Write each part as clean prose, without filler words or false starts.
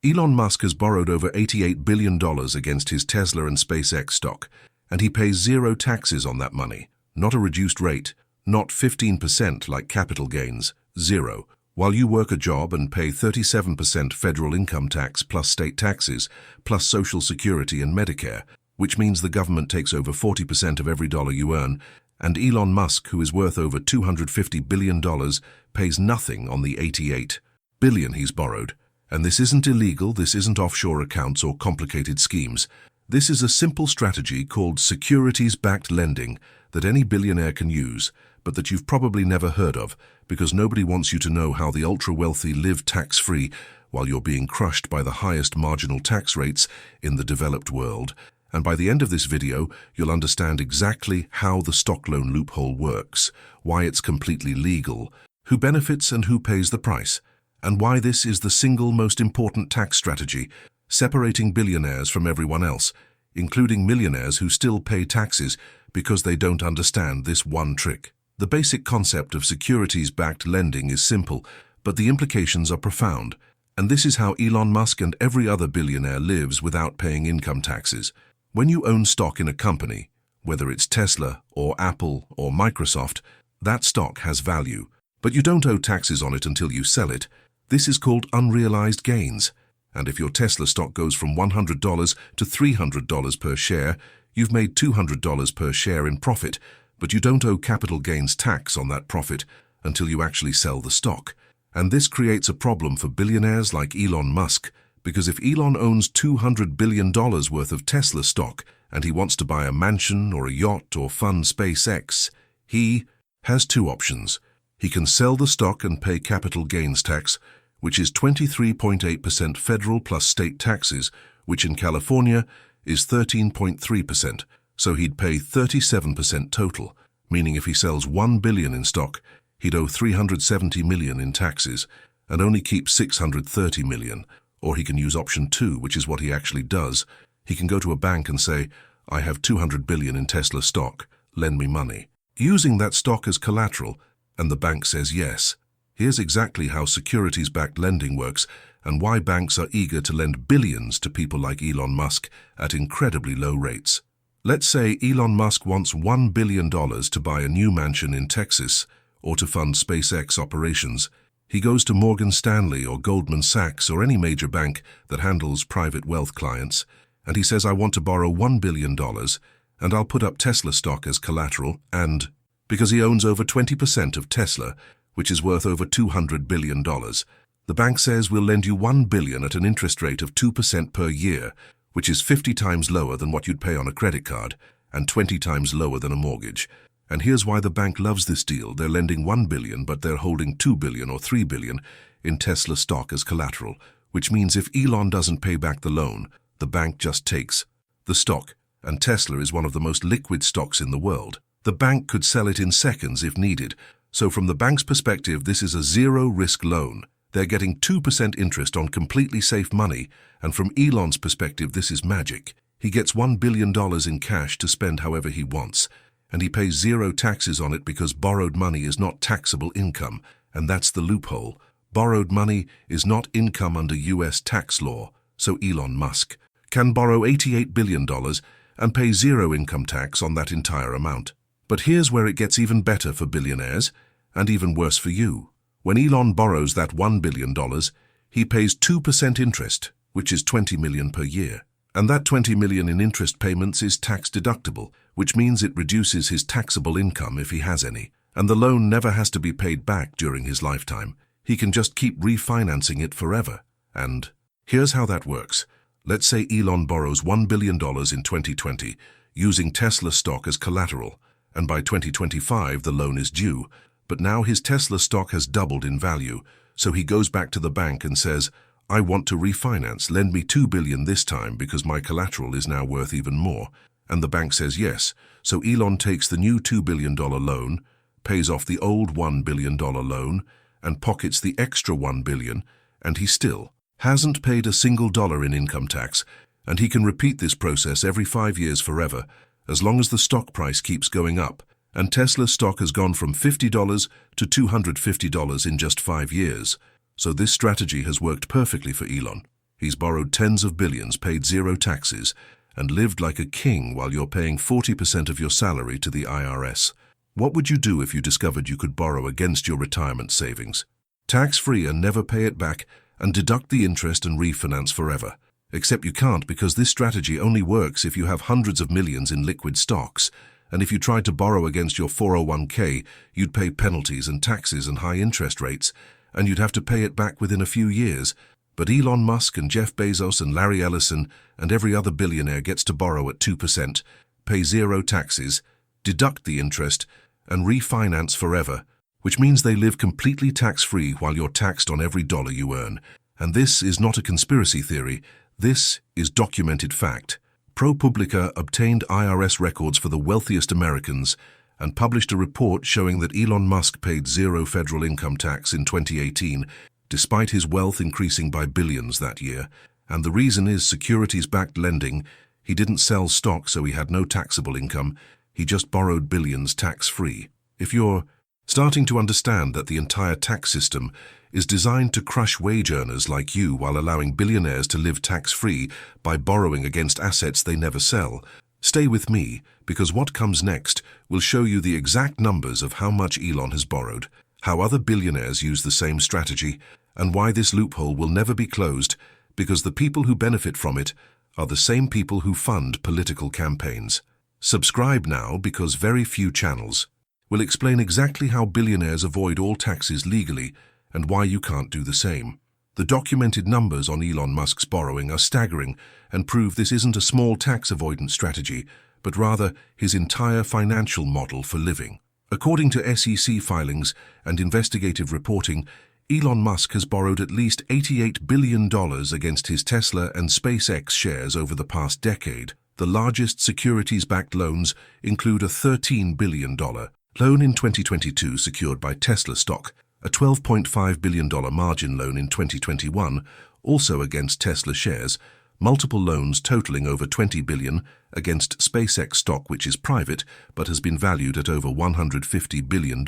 Elon Musk has borrowed over $88 billion against his Tesla and SpaceX stock, and he pays zero taxes on that money. Not a reduced rate, not 15% like capital gains, zero. While you work a job and pay 37% federal income tax plus state taxes, plus Social Security and Medicare, which means the government takes over 40% of every dollar you earn, and Elon Musk, who is worth over $250 billion, pays nothing on the $88 billion he's borrowed. And this isn't illegal, this isn't offshore accounts or complicated schemes. This is a simple strategy called securities-backed lending that any billionaire can use, but that you've probably never heard of, because nobody wants you to know how the ultra-wealthy live tax-free while you're being crushed by the highest marginal tax rates in the developed world. And by the end of this video, you'll understand exactly how the stock loan loophole works, why it's completely legal, who benefits and who pays the price, and why this is the single most important tax strategy, separating billionaires from everyone else, including millionaires who still pay taxes because they don't understand this one trick. The basic concept of securities-backed lending is simple, but the implications are profound, and this is how Elon Musk and every other billionaire lives without paying income taxes. When you own stock in a company, whether it's Tesla or Apple or Microsoft, that stock has value, but you don't owe taxes on it until you sell it. This is called unrealized gains, and if your Tesla stock goes from $100 to $300 per share, you've made $200 per share in profit, but you don't owe capital gains tax on that profit until you actually sell the stock. And this creates a problem for billionaires like Elon Musk, because if Elon owns $200 billion worth of Tesla stock and he wants to buy a mansion or a yacht or fund SpaceX, he has two options. He can sell the stock and pay capital gains tax, which is 23.8% federal plus state taxes, which in California is 13.3%. So he'd pay 37% total, meaning if he sells $1 billion in stock, he'd owe $370 million in taxes and only keep $630 million. Or he can use option 2, which is what he actually does. He can go to a bank and say, I have $200 billion in Tesla stock, lend me money, using that stock as collateral, and the bank says yes. Here's exactly how securities-backed lending works and why banks are eager to lend billions to people like Elon Musk at incredibly low rates. Let's say Elon Musk wants $1 billion to buy a new mansion in Texas or to fund SpaceX operations. He goes to Morgan Stanley or Goldman Sachs or any major bank that handles private wealth clients, and he says, I want to borrow $1 billion, and I'll put up Tesla stock as collateral, and because he owns over 20% of Tesla, which is worth over $200 billion, the bank says we'll lend you $1 billion at an interest rate of 2% per year, which is 50 times lower than what you'd pay on a credit card and 20 times lower than a mortgage. And here's why the bank loves this deal. They're lending $1 billion, but they're holding $2 billion or $3 billion in Tesla stock as collateral, which means if Elon doesn't pay back the loan, the bank just takes the stock, and Tesla is one of the most liquid stocks in the world. The bank could sell it in seconds if needed. So from the bank's perspective, this is a zero-risk loan. They're getting 2% interest on completely safe money, and from Elon's perspective, this is magic. He gets $1 billion in cash to spend however he wants, and he pays zero taxes on it because borrowed money is not taxable income, and that's the loophole. Borrowed money is not income under US tax law, so Elon Musk can borrow $88 billion and pay zero income tax on that entire amount. But here's where it gets even better for billionaires, and even worse for you. When Elon borrows that $1 billion, he pays 2% interest, which is $20 million per year. And that $20 million in interest payments is tax deductible, which means it reduces his taxable income if he has any. And the loan never has to be paid back during his lifetime. He can just keep refinancing it forever. And here's how that works. Let's say Elon borrows $1 billion in 2020, using Tesla stock as collateral, and by 2025 the loan is due. But now his Tesla stock has doubled in value, so he goes back to the bank and says, I want to refinance, lend me $2 billion this time because my collateral is now worth even more. And the bank says yes, so Elon takes the new $2 billion loan, pays off the old $1 billion loan, and pockets the extra $1 billion, and he still hasn't paid a single dollar in income tax, and he can repeat this process every 5 years forever, as long as the stock price keeps going up. And Tesla's stock has gone from $50 to $250 in just 5 years. So this strategy has worked perfectly for Elon. He's borrowed tens of billions, paid zero taxes, and lived like a king while you're paying 40% of your salary to the IRS. What would you do if you discovered you could borrow against your retirement savings? Tax-free and never pay it back, and deduct the interest and refinance forever. Except you can't, because this strategy only works if you have hundreds of millions in liquid stocks, and if you tried to borrow against your 401k, you'd pay penalties and taxes and high interest rates, and you'd have to pay it back within a few years. But Elon Musk and Jeff Bezos and Larry Ellison and every other billionaire gets to borrow at 2%, pay zero taxes, deduct the interest, and refinance forever, which means they live completely tax-free while you're taxed on every dollar you earn. And this is not a conspiracy theory, this is documented fact. ProPublica obtained IRS records for the wealthiest Americans and published a report showing that Elon Musk paid zero federal income tax in 2018, despite his wealth increasing by billions that year. And the reason is securities-backed lending. He didn't sell stock, so he had no taxable income. He just borrowed billions tax-free. If you're starting to understand that the entire tax system is designed to crush wage earners like you while allowing billionaires to live tax-free by borrowing against assets they never sell, stay with me, because what comes next will show you the exact numbers of how much Elon has borrowed, how other billionaires use the same strategy, and why this loophole will never be closed, because the people who benefit from it are the same people who fund political campaigns. Subscribe now, because very few channels will explain exactly how billionaires avoid all taxes legally and why you can't do the same. The documented numbers on Elon Musk's borrowing are staggering and prove this isn't a small tax avoidance strategy, but rather his entire financial model for living. According to SEC filings and investigative reporting, Elon Musk has borrowed at least $88 billion against his Tesla and SpaceX shares over the past decade. The largest securities-backed loans include a $13 billion loan in 2022 secured by Tesla stock, a $12.5 billion margin loan in 2021, also against Tesla shares, multiple loans totaling over $20 billion against SpaceX stock, which is private but has been valued at over $150 billion,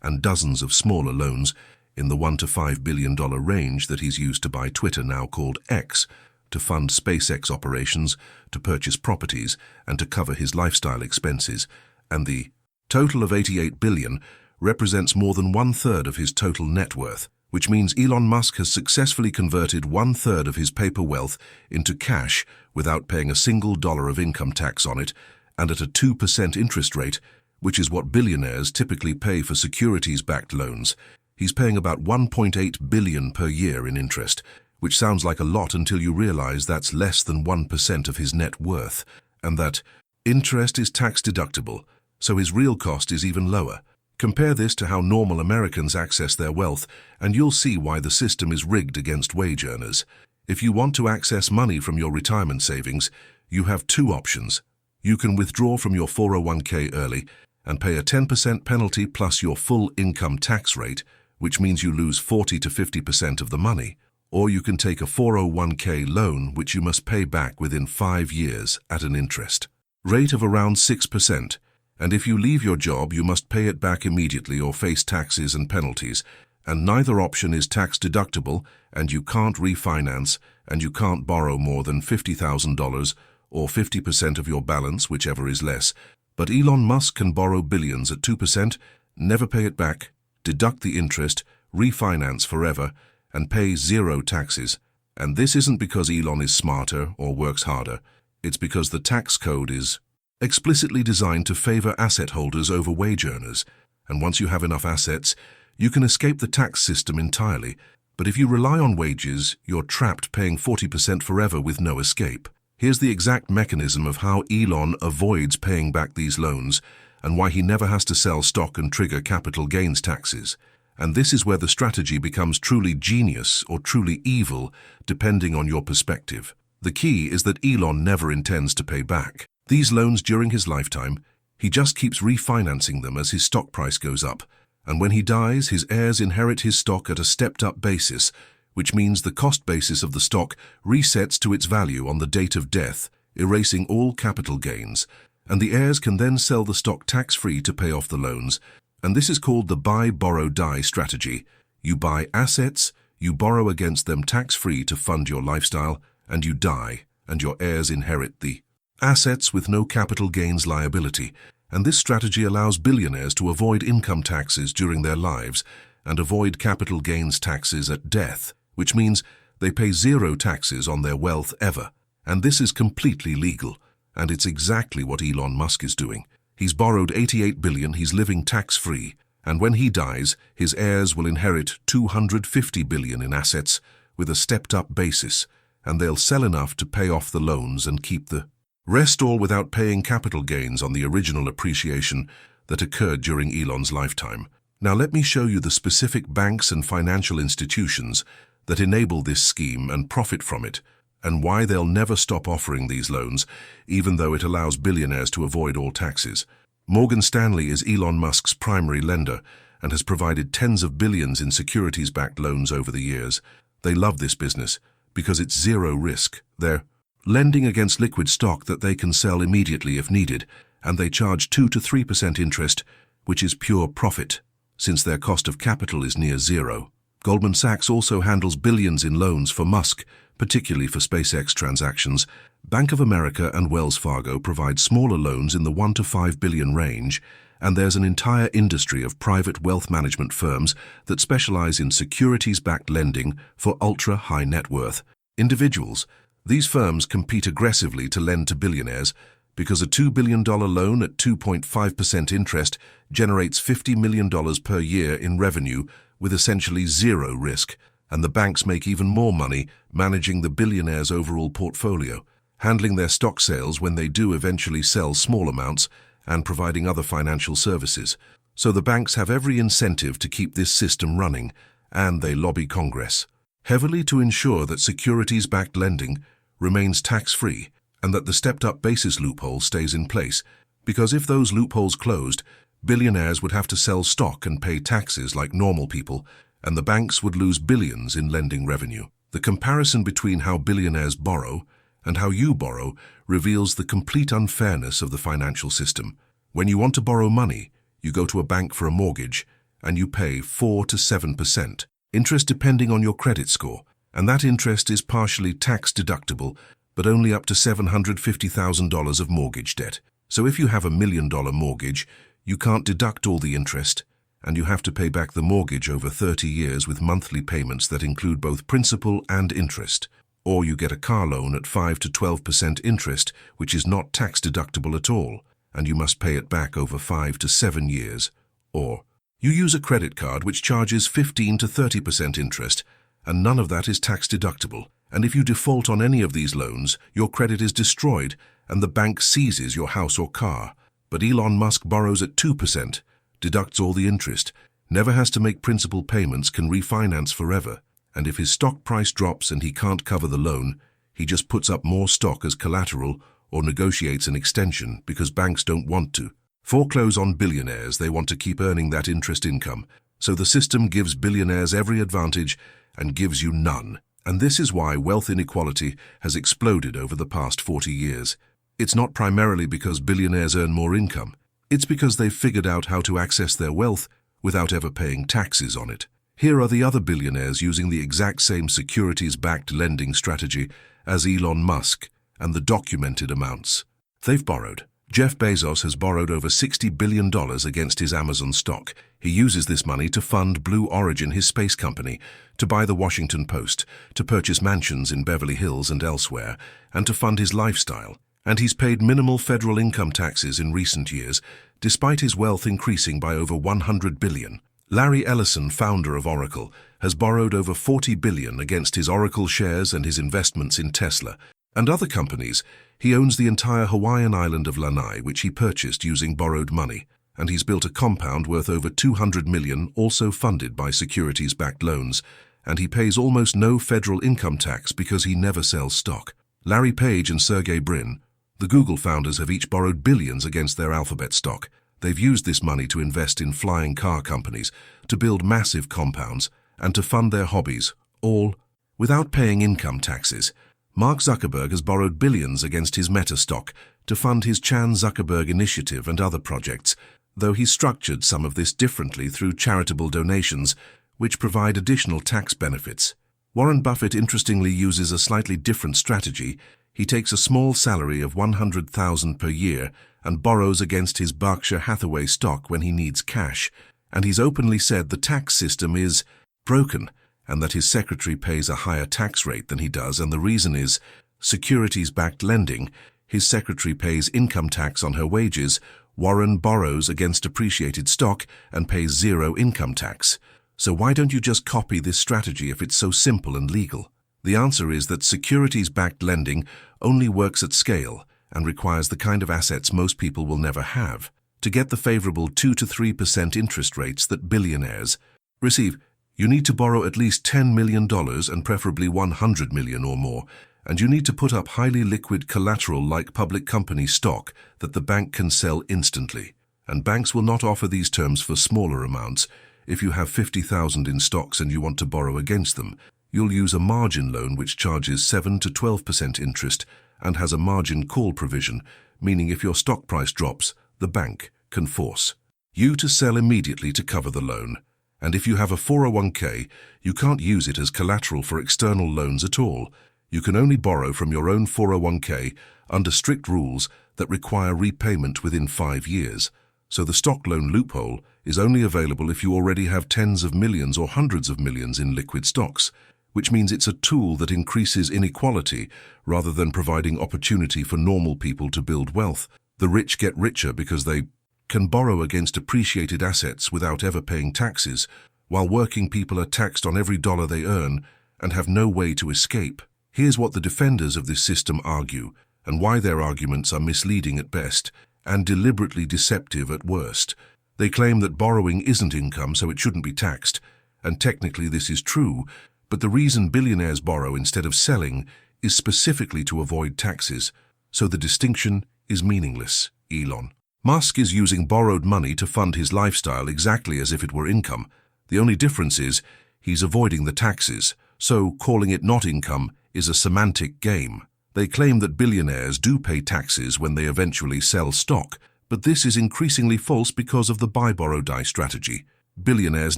and dozens of smaller loans in the $1 to $5 billion range that he's used to buy Twitter, now called X, to fund SpaceX operations, to purchase properties, and to cover his lifestyle expenses. And the total of $88 billion represents more than 1/3 of his total net worth, which means Elon Musk has successfully converted 1/3 of his paper wealth into cash without paying a single dollar of income tax on it, and at a 2% interest rate, which is what billionaires typically pay for securities-backed loans. He's paying about $1.8 billion per year in interest, which sounds like a lot until you realize that's less than 1% of his net worth, and that interest is tax deductible, so his real cost is even lower. Compare this to how normal Americans access their wealth, and you'll see why the system is rigged against wage earners. If you want to access money from your retirement savings, you have two options. You can withdraw from your 401k early and pay a 10% penalty plus your full income tax rate, which means you lose 40 to 50% of the money. Or you can take a 401k loan, which you must pay back within 5 years at an interest rate of around 6%. And if you leave your job, you must pay it back immediately or face taxes and penalties. And neither option is tax deductible, and you can't refinance, and you can't borrow more than $50,000 or 50% of your balance, whichever is less. But Elon Musk can borrow billions at 2%, never pay it back, deduct the interest, refinance forever, and pay zero taxes. And this isn't because Elon is smarter or works harder. It's because the tax code is explicitly designed to favor asset holders over wage earners. And once you have enough assets, you can escape the tax system entirely. But if you rely on wages, you're trapped paying 40% forever with no escape. Here's the exact mechanism of how Elon avoids paying back these loans and why he never has to sell stock and trigger capital gains taxes. And this is where the strategy becomes truly genius or truly evil, depending on your perspective. The key is that Elon never intends to pay back these loans during his lifetime. He just keeps refinancing them as his stock price goes up. And when he dies, his heirs inherit his stock at a stepped-up basis, which means the cost basis of the stock resets to its value on the date of death, erasing all capital gains. And the heirs can then sell the stock tax-free to pay off the loans. And this is called the buy, borrow, die strategy. You buy assets, You borrow against them tax-free to fund your lifestyle, and you die, and your heirs inherit the assets with no capital gains liability. And this strategy allows billionaires to avoid income taxes during their lives and avoid capital gains taxes at death, which means they pay zero taxes on their wealth ever. And this is completely legal, and it's exactly what Elon Musk is doing. He's borrowed $88 billion, he's living tax-free, and when he dies, his heirs will inherit $250 billion in assets with a stepped-up basis, and they'll sell enough to pay off the loans and keep the rest, all without paying capital gains on the original appreciation that occurred during Elon's lifetime. Now let me show you the specific banks and financial institutions that enable this scheme and profit from it, and why they'll never stop offering these loans, even though it allows billionaires to avoid all taxes. Morgan Stanley is Elon Musk's primary lender and has provided tens of billions in securities-backed loans over the years. They love this business because it's zero risk. They're lending against liquid stock that they can sell immediately if needed, and they charge 2 to 3% interest, which is pure profit, since their cost of capital is near zero. Goldman Sachs also handles billions in loans for Musk, particularly for SpaceX transactions. Bank of America and Wells Fargo provide smaller loans in the 1 to 5 billion range, and there's an entire industry of private wealth management firms that specialize in securities-backed lending for ultra-high net worth individuals. These firms compete aggressively to lend to billionaires because a $2 billion loan at 2.5% interest generates $50 million per year in revenue with essentially zero risk, and the banks make even more money managing the billionaire's overall portfolio, handling their stock sales when they do eventually sell small amounts, and providing other financial services. So the banks have every incentive to keep this system running, and they lobby Congress heavily to ensure that securities-backed lending remains tax-free and that the stepped-up basis loophole stays in place, because if those loopholes closed, billionaires would have to sell stock and pay taxes like normal people, and the banks would lose billions in lending revenue. The comparison between how billionaires borrow and how you borrow reveals the complete unfairness of the financial system. When you want to borrow money, you go to a bank for a mortgage, and you pay 4 to 7% interest depending on your credit score, and that interest is partially tax deductible, but only up to $750,000 of mortgage debt. So if you have $1 million mortgage, you can't deduct all the interest, and you have to pay back the mortgage over 30 years with monthly payments that include both principal and interest. Or you get a car loan at 5 to 12% interest, which is not tax deductible at all, and you must pay it back over 5 to 7 years. Or you use a credit card which charges 15 to 30% interest, and none of that is tax deductible. And if you default on any of these loans, your credit is destroyed and the bank seizes your house or car. But Elon Musk borrows at 2%, deducts all the interest, never has to make principal payments, can refinance forever. And if his stock price drops and he can't cover the loan, he just puts up more stock as collateral or negotiates an extension because banks don't want to foreclose on billionaires. They want to keep earning that interest income. So the system gives billionaires every advantage and gives you none. And this is why wealth inequality has exploded over the past 40 years. It's not primarily because billionaires earn more income. It's because they've figured out how to access their wealth without ever paying taxes on it. Here are the other billionaires using the exact same securities-backed lending strategy as Elon Musk and the documented amounts they've borrowed. Jeff Bezos has borrowed over $60 billion against his Amazon stock. He uses this money to fund Blue Origin, his space company, to buy the Washington Post, to purchase mansions in Beverly Hills and elsewhere, and to fund his lifestyle. And he's paid minimal federal income taxes in recent years, despite his wealth increasing by over $100 billion. Larry Ellison, founder of Oracle, has borrowed over $40 billion against his Oracle shares and his investments in Tesla and other companies. He owns the entire Hawaiian island of Lanai, which he purchased using borrowed money, and he's built a compound worth over $200 million, also funded by securities-backed loans, and he pays almost no federal income tax because he never sells stock. Larry Page and Sergey Brin, the Google founders, have each borrowed billions against their Alphabet stock. They've used this money to invest in flying car companies, to build massive compounds, and to fund their hobbies, all without paying income taxes. Mark Zuckerberg has borrowed billions against his Meta stock to fund his Chan Zuckerberg Initiative and other projects, though he's structured some of this differently through charitable donations, which provide additional tax benefits. Warren Buffett interestingly uses a slightly different strategy. He takes a small salary of $100,000 per year and borrows against his Berkshire Hathaway stock when he needs cash, and he's openly said the tax system is broken and that his secretary pays a higher tax rate than he does, and the reason is securities-backed lending. His secretary pays income tax on her wages. Warren borrows against appreciated stock and pays zero income tax. So why don't you just copy this strategy if it's so simple and legal? The answer is that securities-backed lending only works at scale and requires the kind of assets most people will never have. To get the favorable 2 to 3% interest rates that billionaires receive, you need to borrow at least $10 million and preferably $100 million or more, and you need to put up highly liquid collateral like public company stock that the bank can sell instantly. And banks will not offer these terms for smaller amounts. If you have $50,000 in stocks and you want to borrow against them, you'll use a margin loan which charges 7 to 12% interest and has a margin call provision, meaning if your stock price drops, the bank can force you to sell immediately to cover the loan. And if you have a 401k, you can't use it as collateral for external loans at all. You can only borrow from your own 401k under strict rules that require repayment within 5 years. So the stock loan loophole is only available if you already have tens of millions or hundreds of millions in liquid stocks, which means it's a tool that increases inequality rather than providing opportunity for normal people to build wealth. The rich get richer because they can borrow against appreciated assets without ever paying taxes, while working people are taxed on every dollar they earn and have no way to escape. Here's what the defenders of this system argue, and why their arguments are misleading at best and deliberately deceptive at worst. They claim that borrowing isn't income, so it shouldn't be taxed, and technically this is true, but the reason billionaires borrow instead of selling is specifically to avoid taxes, so the distinction is meaningless. Elon Musk is using borrowed money to fund his lifestyle exactly as if it were income. The only difference is he's avoiding the taxes, so calling it not income is a semantic game. They claim that billionaires do pay taxes when they eventually sell stock, but this is increasingly false because of the buy, borrow, die strategy. Billionaires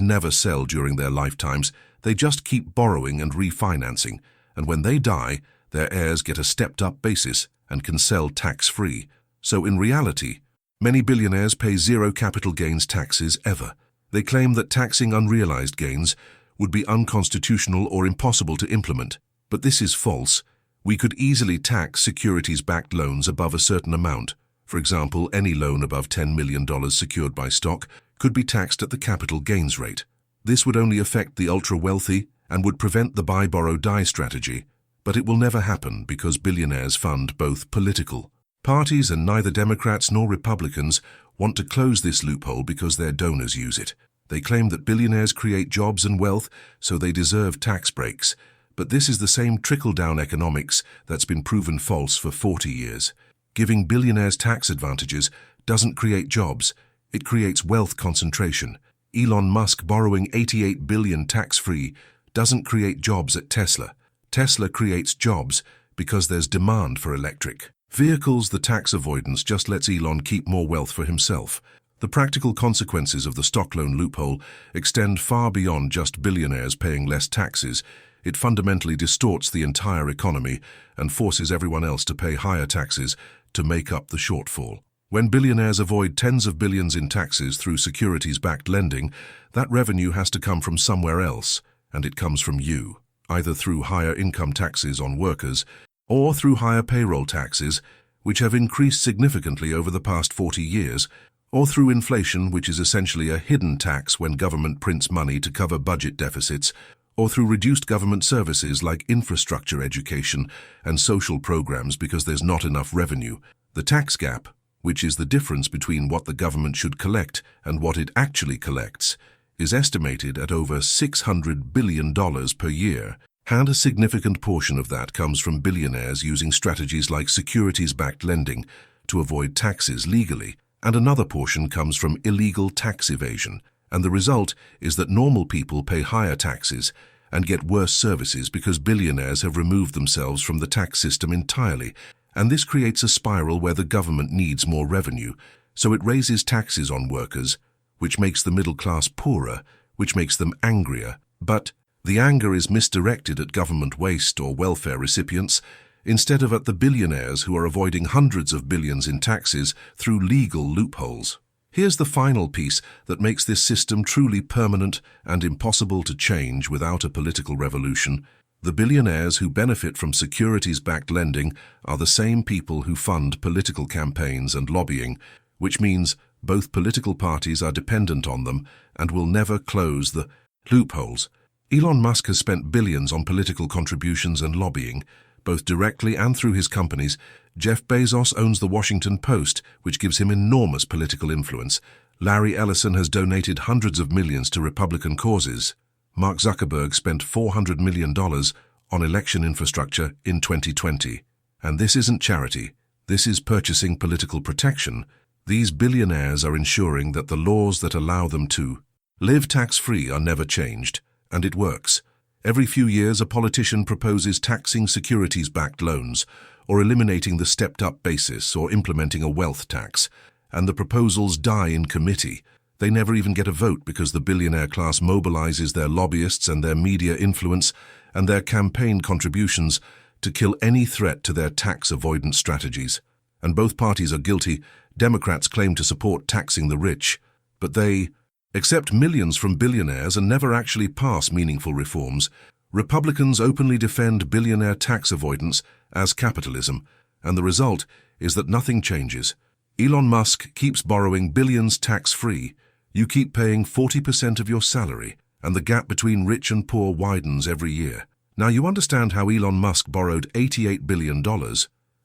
never sell during their lifetimes. They just keep borrowing and refinancing, and when they die, their heirs get a stepped-up basis and can sell tax-free. So in reality, many billionaires pay zero capital gains taxes ever. They claim that taxing unrealized gains would be unconstitutional or impossible to implement, but this is false. We could easily tax securities-backed loans above a certain amount. For example, any loan above $10 million secured by stock could be taxed at the capital gains rate. This would only affect the ultra-wealthy and would prevent the buy, borrow, die strategy, but it will never happen because billionaires fund both political parties, and neither Democrats nor Republicans want to close this loophole because their donors use it. They claim that billionaires create jobs and wealth, so they deserve tax breaks. But this is the same trickle-down economics that's been proven false for 40 years. Giving billionaires tax advantages doesn't create jobs, it creates wealth concentration. Elon Musk borrowing $88 billion tax-free doesn't create jobs at Tesla. Tesla creates jobs because there's demand for electric vehicles. The tax avoidance just lets Elon keep more wealth for himself. The practical consequences of the stock loan loophole extend far beyond just billionaires paying less taxes. It fundamentally distorts the entire economy and forces everyone else to pay higher taxes to make up the shortfall. When billionaires avoid tens of billions in taxes through securities-backed lending, that revenue has to come from somewhere else, and it comes from you, either through higher income taxes on workers or through higher payroll taxes, which have increased significantly over the past 40 years, or through inflation, which is essentially a hidden tax when government prints money to cover budget deficits, or through reduced government services like infrastructure, education, and social programs because there's not enough revenue. The tax gap, which is the difference between what the government should collect and what it actually collects, is estimated at over $600 billion per year, and a significant portion of that comes from billionaires using strategies like securities-backed lending to avoid taxes legally, and another portion comes from illegal tax evasion. And the result is that normal people pay higher taxes and get worse services because billionaires have removed themselves from the tax system entirely. And this creates a spiral where the government needs more revenue, so it raises taxes on workers, which makes the middle class poorer, which makes them angrier. But the anger is misdirected at government waste or welfare recipients, instead of at the billionaires who are avoiding hundreds of billions in taxes through legal loopholes. Here's the final piece that makes this system truly permanent and impossible to change without a political revolution. The billionaires who benefit from securities-backed lending are the same people who fund political campaigns and lobbying, which means both political parties are dependent on them and will never close the loopholes. Elon Musk has spent billions on political contributions and lobbying, both directly and through his companies. Jeff Bezos owns the Washington Post, which gives him enormous political influence. Larry Ellison has donated hundreds of millions to Republican causes. Mark Zuckerberg spent $400 million on election infrastructure in 2020. And this isn't charity. This is purchasing political protection. These billionaires are ensuring that the laws that allow them to live tax-free are never changed. And it works. Every few years, a politician proposes taxing securities-backed loans, or eliminating the stepped-up basis, or implementing a wealth tax. And the proposals die in committee. They never even get a vote because the billionaire class mobilizes their lobbyists and their media influence and their campaign contributions to kill any threat to their tax avoidance strategies. And both parties are guilty. Democrats claim to support taxing the rich, but they accept millions from billionaires and never actually pass meaningful reforms. Republicans openly defend billionaire tax avoidance as capitalism, and the result is that nothing changes. Elon Musk keeps borrowing billions tax-free. You keep paying 40% of your salary, and the gap between rich and poor widens every year. Now you understand how Elon Musk borrowed $88 billion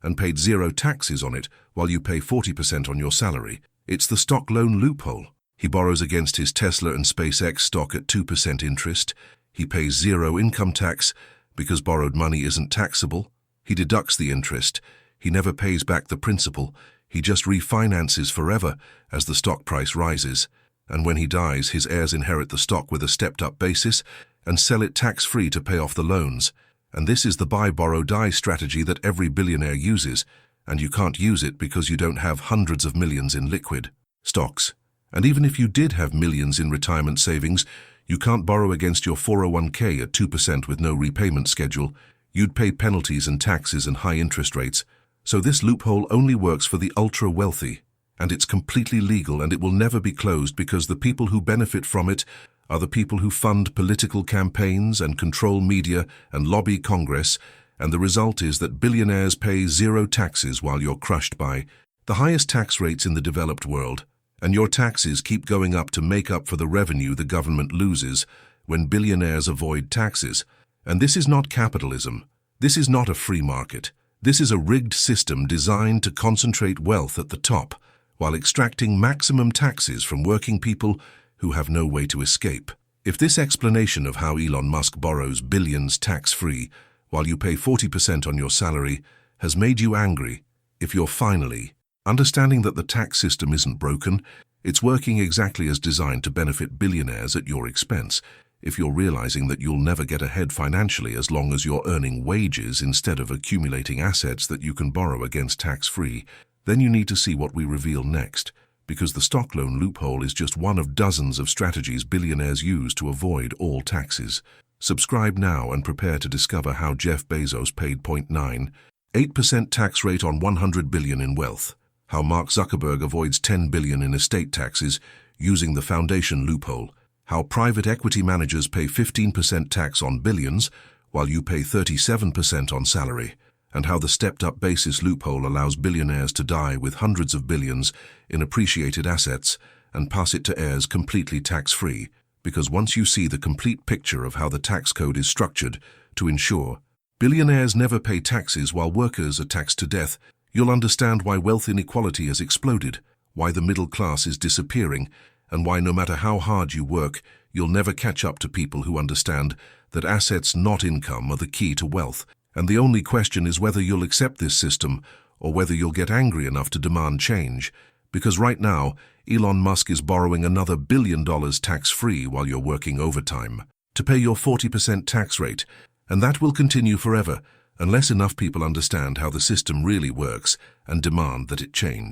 and paid zero taxes on it while you pay 40% on your salary. It's the stock loan loophole. He borrows against his Tesla and SpaceX stock at 2% interest. He pays zero income tax because borrowed money isn't taxable. He deducts the interest. He never pays back the principal. He just refinances forever as the stock price rises. And when he dies, his heirs inherit the stock with a stepped-up basis and sell it tax-free to pay off the loans. And this is the buy, borrow, die strategy that every billionaire uses, and you can't use it because you don't have hundreds of millions in liquid stocks. And even if you did have millions in retirement savings, you can't borrow against your 401k at 2% with no repayment schedule. You'd pay penalties and taxes and high interest rates. So this loophole only works for the ultra-wealthy, and it's completely legal, and it will never be closed because the people who benefit from it are the people who fund political campaigns and control media and lobby Congress, and the result is that billionaires pay zero taxes while you're crushed by the highest tax rates in the developed world. And your taxes keep going up to make up for the revenue the government loses when billionaires avoid taxes. And this is not capitalism. This is not a free market. This is a rigged system designed to concentrate wealth at the top while extracting maximum taxes from working people who have no way to escape. If this explanation of how Elon Musk borrows billions tax-free while you pay 40% on your salary has made you angry, if you're finally understanding that the tax system isn't broken, it's working exactly as designed to benefit billionaires at your expense. If you're realizing that you'll never get ahead financially as long as you're earning wages instead of accumulating assets that you can borrow against tax-free, then you need to see what we reveal next, because the stock loan loophole is just one of dozens of strategies billionaires use to avoid all taxes. Subscribe now and prepare to discover how Jeff Bezos paid 0.98% tax rate on $100 billion in wealth. How Mark Zuckerberg avoids $10 billion in estate taxes using the foundation loophole. How private equity managers pay 15% tax on billions while you pay 37% on salary. And how the stepped-up basis loophole allows billionaires to die with hundreds of billions in appreciated assets and pass it to heirs completely tax-free. Because once you see the complete picture of how the tax code is structured to ensure billionaires never pay taxes while workers are taxed to death, you'll understand why wealth inequality has exploded, why the middle class is disappearing, and why no matter how hard you work, you'll never catch up to people who understand that assets, not income, are the key to wealth. And the only question is whether you'll accept this system or whether you'll get angry enough to demand change. Because right now, Elon Musk is borrowing another $1 billion tax-free while you're working overtime to pay your 40% tax rate, and that will continue forever unless enough people understand how the system really works and demand that it change.